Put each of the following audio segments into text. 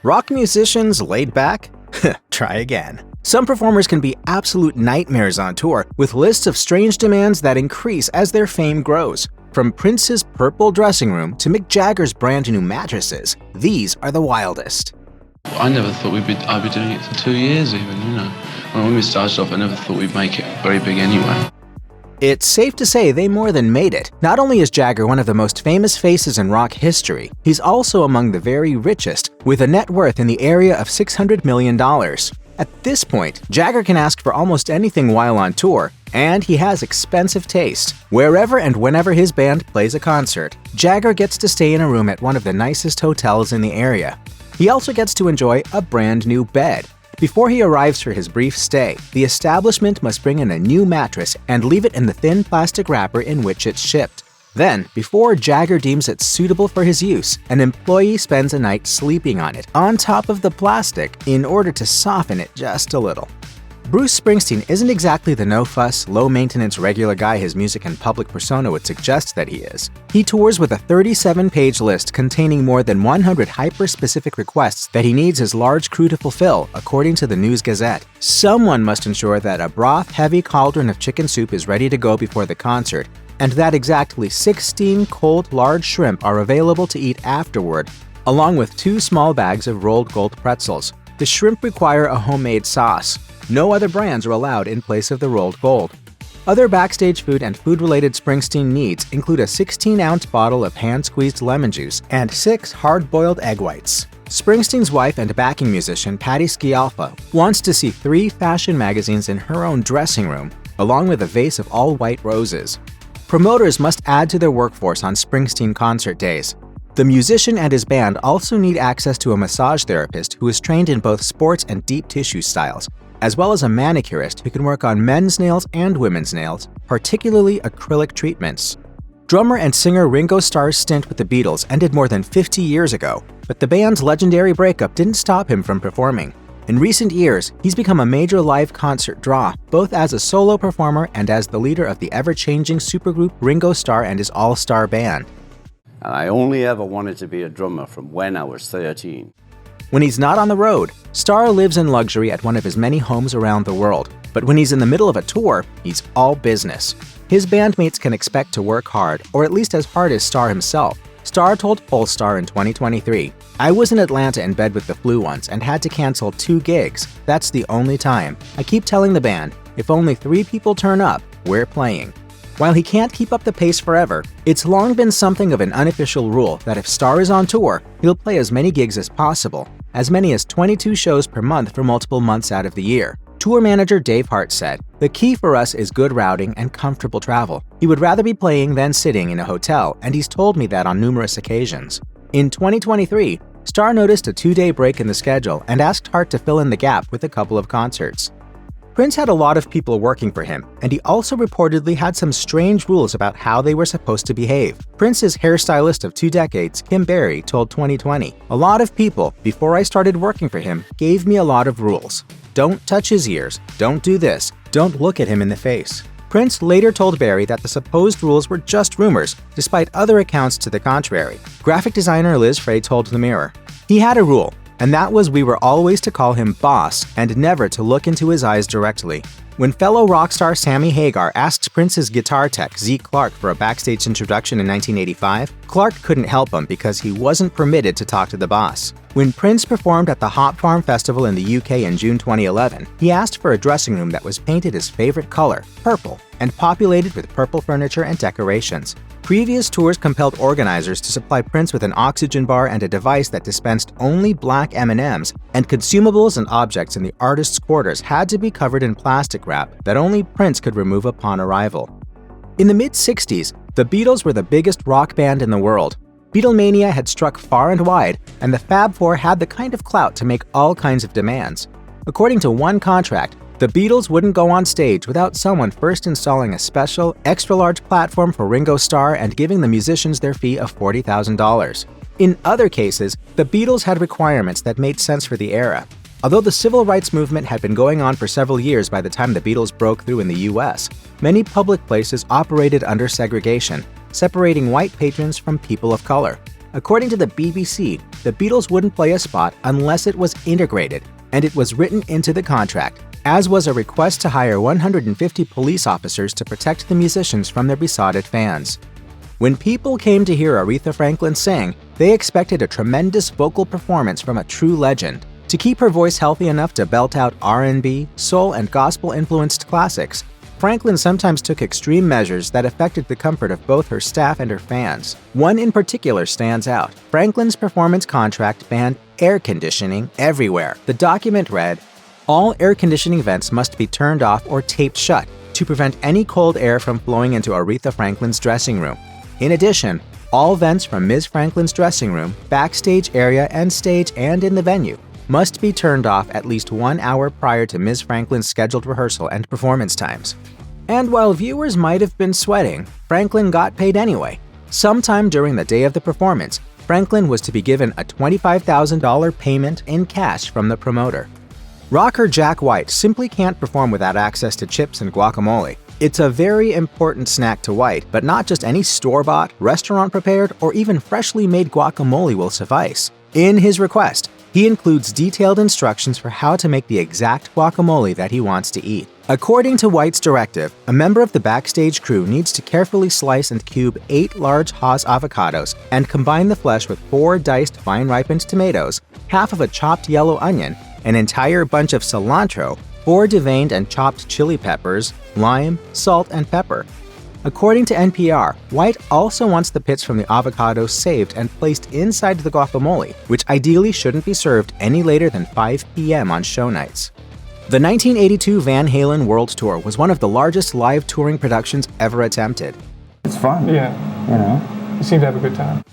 Rock musicians laid back? Try again. Some performers can be absolute nightmares on tour, with lists of strange demands that increase as their fame grows. From Prince's purple dressing room to Mick Jagger's brand new mattresses, these are the wildest. I never thought I'd be doing it for 2 years even, you know. When we started off, I never thought we'd make it very big anyway. It's safe to say they more than made it. Not only is Jagger one of the most famous faces in rock history, he's also among the very richest, with a net worth in the area of $600 million. At this point, Jagger can ask for almost anything while on tour, and he has expensive taste. Wherever and whenever his band plays a concert, Jagger gets to stay in a room at one of the nicest hotels in the area. He also gets to enjoy a brand new bed. Before he arrives for his brief stay, the establishment must bring in a new mattress and leave it in the thin plastic wrapper in which it's shipped. Then, before Jagger deems it suitable for his use, an employee spends a night sleeping on it, on top of the plastic, in order to soften it just a little. Bruce Springsteen isn't exactly the no-fuss, low-maintenance regular guy his music and public persona would suggest that he is. He tours with a 37-page list containing more than 100 hyper-specific requests that he needs his large crew to fulfill, according to the News Gazette. Someone must ensure that a broth-heavy cauldron of chicken soup is ready to go before the concert, and that exactly 16 cold large shrimp are available to eat afterward, along with 2 small bags of rolled gold pretzels. The shrimp require a homemade sauce. No other brands are allowed in place of the rolled gold. Other backstage food and food-related Springsteen needs include a 16-ounce bottle of hand-squeezed lemon juice and 6 hard-boiled egg whites. Springsteen's wife and backing musician Patti Scialfa wants to see 3 fashion magazines in her own dressing room, along with a vase of all-white roses. Promoters must add to their workforce on Springsteen concert days. The musician and his band also need access to a massage therapist who is trained in both sports and deep tissue styles, as well as a manicurist who can work on men's nails and women's nails, particularly acrylic treatments. Drummer and singer Ringo Starr's stint with the Beatles ended more than 50 years ago, but the band's legendary breakup didn't stop him from performing. In recent years, he's become a major live concert draw, both as a solo performer and as the leader of the ever-changing supergroup Ringo Starr and his all-star band. And I only ever wanted to be a drummer from when I was 13. When he's not on the road, Starr lives in luxury at one of his many homes around the world. But when he's in the middle of a tour, he's all business. His bandmates can expect to work hard, or at least as hard as Starr himself. Starr told Polestar in 2023, "I was in Atlanta in bed with the flu once and had to cancel 2 gigs. That's the only time. I keep telling the band, if only 3 people turn up, we're playing." While he can't keep up the pace forever, it's long been something of an unofficial rule that if Starr is on tour, he'll play as many gigs as possible, as many as 22 shows per month for multiple months out of the year. Tour manager Dave Hart said, "The key for us is good routing and comfortable travel. He would rather be playing than sitting in a hotel, and he's told me that on numerous occasions." In 2023, Starr noticed a 2-day break in the schedule and asked Hart to fill in the gap with a couple of concerts. Prince had a lot of people working for him, and he also reportedly had some strange rules about how they were supposed to behave. Prince's hairstylist of 2 decades, Kim Berry, told 2020, "A lot of people, before I started working for him, gave me a lot of rules. Don't touch his ears, don't do this, don't look at him in the face." Prince later told Berry that the supposed rules were just rumors, despite other accounts to the contrary. Graphic designer Liz Frey told The Mirror, "He had a rule, and that was we were always to call him boss and never to look into his eyes directly." When fellow rock star Sammy Hagar asked Prince's guitar tech Zeke Clark for a backstage introduction in 1985, Clark couldn't help him because he wasn't permitted to talk to the boss. When Prince performed at the Hop Farm Festival in the UK in June 2011, he asked for a dressing room that was painted his favorite color, purple, and populated with purple furniture and decorations. Previous tours compelled organizers to supply Prince with an oxygen bar and a device that dispensed only black M&Ms, and consumables and objects in the artist's quarters had to be covered in plastic wrap that only Prince could remove upon arrival. In the mid-60s, the Beatles were the biggest rock band in the world. Beatlemania had struck far and wide, and the Fab Four had the kind of clout to make all kinds of demands. According to one contract, the Beatles wouldn't go on stage without someone first installing a special, extra-large platform for Ringo Starr and giving the musicians their fee of $40,000. In other cases, the Beatles had requirements that made sense for the era. Although the civil rights movement had been going on for several years by the time the Beatles broke through in the US, many public places operated under segregation, separating white patrons from people of color. According to the BBC, the Beatles wouldn't play a spot unless it was integrated, and it was written into the contract, as was a request to hire 150 police officers to protect the musicians from their besotted fans. When people came to hear Aretha Franklin sing, they expected a tremendous vocal performance from a true legend. To keep her voice healthy enough to belt out R&B, soul, and gospel-influenced classics, Franklin sometimes took extreme measures that affected the comfort of both her staff and her fans. One in particular stands out. Franklin's performance contract banned air conditioning everywhere. The document read, "All air conditioning vents must be turned off or taped shut to prevent any cold air from flowing into Aretha Franklin's dressing room. In addition, all vents from Ms. Franklin's dressing room, backstage area and stage and in the venue must be turned off at least 1 hour prior to Ms. Franklin's scheduled rehearsal and performance times." And while viewers might have been sweating, Franklin got paid anyway. Sometime during the day of the performance, Franklin was to be given a $25,000 payment in cash from the promoter. Rocker Jack White simply can't perform without access to chips and guacamole. It's a very important snack to White, but not just any store-bought, restaurant-prepared, or even freshly made guacamole will suffice. In his request, he includes detailed instructions for how to make the exact guacamole that he wants to eat. According to White's directive, a member of the backstage crew needs to carefully slice and cube 8 large Hass avocados and combine the flesh with 4 diced fine-ripened tomatoes, half of a chopped yellow onion, an entire bunch of cilantro, 4 deveined and chopped chili peppers, lime, salt, and pepper. According to NPR, White also wants the pits from the avocados saved and placed inside the guacamole, which ideally shouldn't be served any later than 5 p.m. on show nights. The 1982 Van Halen World Tour was one of the largest live touring productions ever attempted. It's fun. Yeah. You know? You seem to have a good time.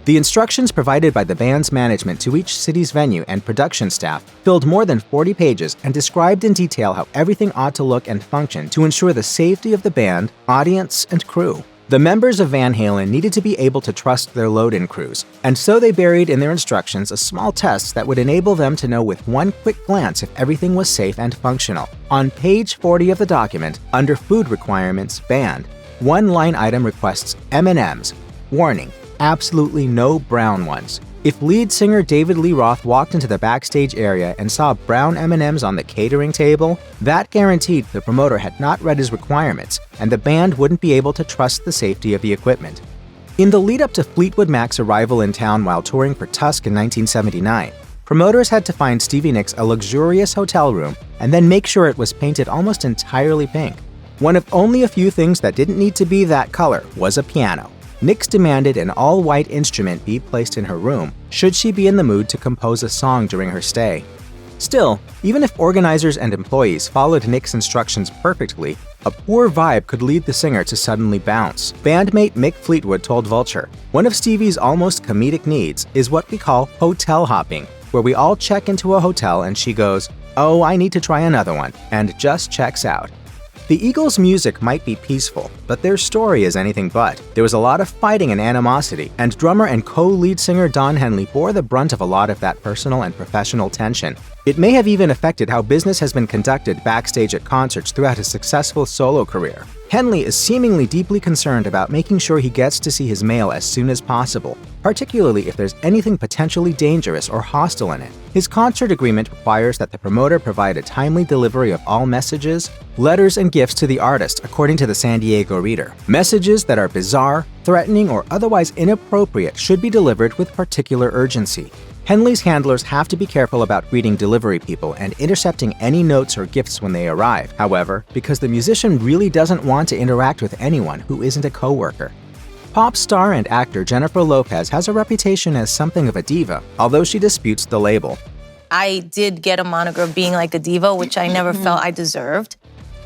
The instructions provided by the band's management to each city's venue and production staff filled more than 40 pages and described in detail how everything ought to look and function to ensure the safety of the band, audience, and crew. The members of Van Halen needed to be able to trust their load-in crews, and so they buried in their instructions a small test that would enable them to know with one quick glance if everything was safe and functional. On page 40 of the document, under Food Requirements, Band, one line item requests M&Ms. Warning: absolutely no brown ones. If lead singer David Lee Roth walked into the backstage area and saw brown M&Ms on the catering table, that guaranteed the promoter had not read his requirements, and the band wouldn't be able to trust the safety of the equipment. In the lead-up to Fleetwood Mac's arrival in town while touring for Tusk in 1979, promoters had to find Stevie Nicks a luxurious hotel room and then make sure it was painted almost entirely pink. One of only a few things that didn't need to be that color was a piano. Nicks demanded an all-white instrument be placed in her room should she be in the mood to compose a song during her stay. Still, even if organizers and employees followed Nicks' instructions perfectly, a poor vibe could lead the singer to suddenly bounce. Bandmate Mick Fleetwood told Vulture, "One of Stevie's almost comedic needs is what we call hotel hopping, where we all check into a hotel and she goes, 'Oh, I need to try another one,' and just checks out." The Eagles' music might be peaceful, but their story is anything but. There was a lot of fighting and animosity, and drummer and co-lead singer Don Henley bore the brunt of a lot of that personal and professional tension. It may have even affected how business has been conducted backstage at concerts throughout his successful solo career. Henley is seemingly deeply concerned about making sure he gets to see his mail as soon as possible, particularly if there's anything potentially dangerous or hostile in it. His concert agreement requires that the promoter provide a timely delivery of all messages, letters, and gifts to the artist, according to the San Diego Reader. Messages that are bizarre, threatening, or otherwise inappropriate should be delivered with particular urgency. Henley's handlers have to be careful about greeting delivery people and intercepting any notes or gifts when they arrive, however, because the musician really doesn't want to interact with anyone who isn't a coworker. Pop star and actor Jennifer Lopez has a reputation as something of a diva, although she disputes the label. I did get a moniker of being like a diva, which I never felt I deserved.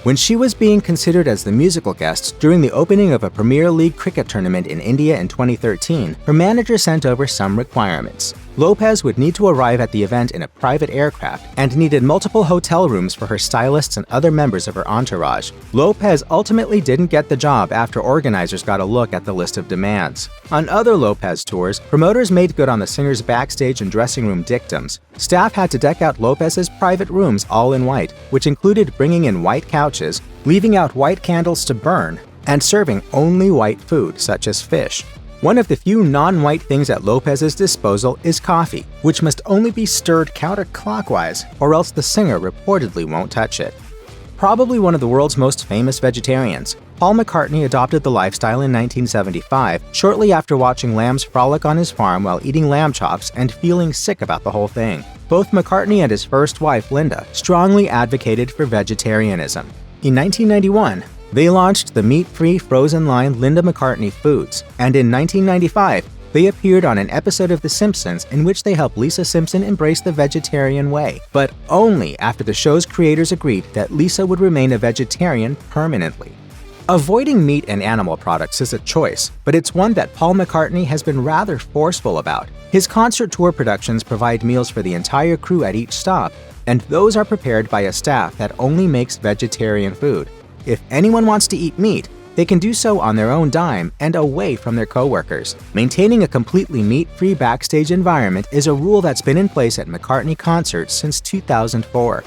When she was being considered as the musical guest during the opening of a Premier League cricket tournament in India in 2013, her manager sent over some requirements. Lopez would need to arrive at the event in a private aircraft and needed multiple hotel rooms for her stylists and other members of her entourage. Lopez ultimately didn't get the job after organizers got a look at the list of demands. On other Lopez tours, promoters made good on the singer's backstage and dressing room dictums. Staff had to deck out Lopez's private rooms all in white, which included bringing in white couches, leaving out white candles to burn, and serving only white food, such as fish. One of the few non-white things at Lopez's disposal is coffee, which must only be stirred counterclockwise, or else the singer reportedly won't touch it. Probably one of the world's most famous vegetarians, Paul McCartney adopted the lifestyle in 1975, shortly after watching lambs frolic on his farm while eating lamb chops and feeling sick about the whole thing. Both McCartney and his first wife, Linda, strongly advocated for vegetarianism. In 1991, they launched the meat-free frozen line Linda McCartney Foods, and in 1995, they appeared on an episode of The Simpsons in which they helped Lisa Simpson embrace the vegetarian way, but only after the show's creators agreed that Lisa would remain a vegetarian permanently. Avoiding meat and animal products is a choice, but it's one that Paul McCartney has been rather forceful about. His concert tour productions provide meals for the entire crew at each stop, and those are prepared by a staff that only makes vegetarian food. If anyone wants to eat meat, they can do so on their own dime and away from their coworkers. Maintaining a completely meat-free backstage environment is a rule that's been in place at McCartney concerts since 2004.